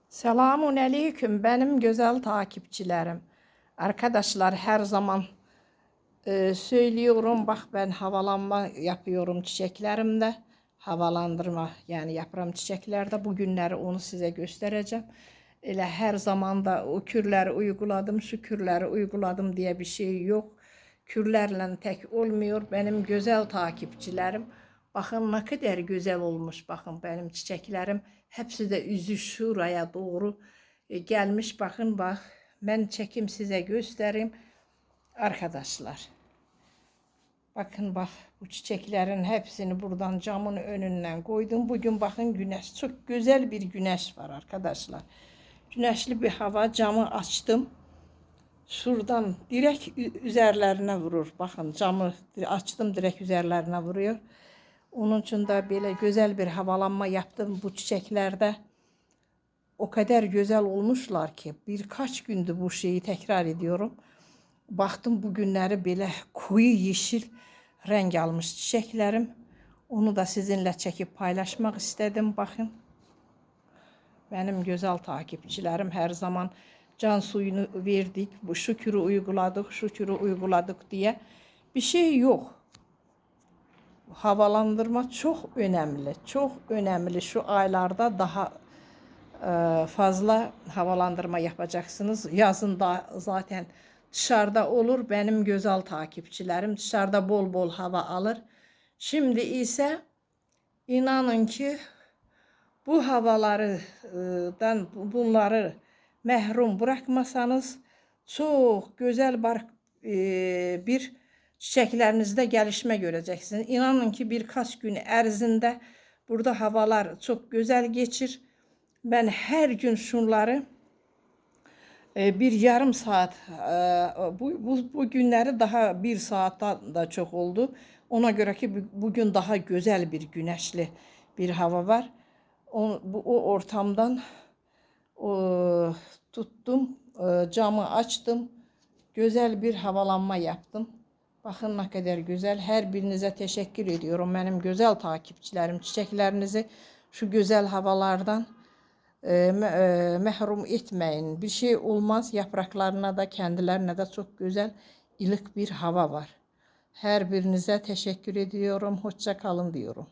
Selamun aleyküm benim güzel takipçilerim. Arkadaşlar her zaman söylüyorum bak ben havalanma yapıyorum çiçeklerimde. Havalandırma yani yaprağım çiçeklerde bu günleri onu size göstereceğim. Elə her zaman da o kürleri uyguladım, şu kürleri uyguladım diye bir şey yok. Kürlerle tek olmuyor benim güzel takipçilerim. Bakın ne kadar güzel olmuş bakın benim çiçeklerim. Hepsi de üzü şuraya doğru gelmiş. Bakın bak ben çekim size göstereyim arkadaşlar. Bakın bak bu çiçeklerin hepsini buradan camın önünden koydum. Bugün bakın güneş çok güzel bir güneş var arkadaşlar. Güneşli bir hava, camı açtım. Şuradan direkt üzerlerine vurur. Bakın camı açtım direkt üzerlerine vuruyor. Onun için de böyle güzel bir havalanma yaptım bu çiçeklerde. O kadar güzel olmuşlar ki birkaç gündür bu şeyi tekrar ediyorum. Baktım bugünleri böyle koyu yeşil renk almış çiçeklerim. Onu da sizinle çekip paylaşmak istedim. Bakın. Benim güzel takipçilerim her zaman can suyunu verdik, bu şükürü uyguladık, şükürü uyguladık diye bir şey yok. Havalandırma çok önemli, çok önemli. Şu aylarda daha fazla havalandırma yapacaksınız. Yazın da zaten dışarıda olur. Benim güzel takipçilerim dışarıda bol bol hava alır. Şimdi ise inanın ki bu havalardan bunları mehrum bırakmasanız çok güzel bir çiçeklerinizde gelişme göreceksiniz. İnanın ki birkaç gün ərzində burada havalar çok güzel geçir. Ben her gün şunları bir yarım saat bu günleri daha bir saatten da çok oldu. Ona göre ki bugün daha güzel bir güneşli bir hava var. O ortamdan tuttum, camı açtım, güzel bir havalanma yaptım. Bakın ne kadar güzel. Her birinize teşekkür ediyorum. Benim güzel takipçilerim, çiçeklerinizi şu güzel havalardan mehrum etmeyin. Bir şey olmaz. Yapraklarına da kendilerine de çok güzel, ılık bir hava var. Her birinize teşekkür ediyorum. Hoşça kalın diyorum.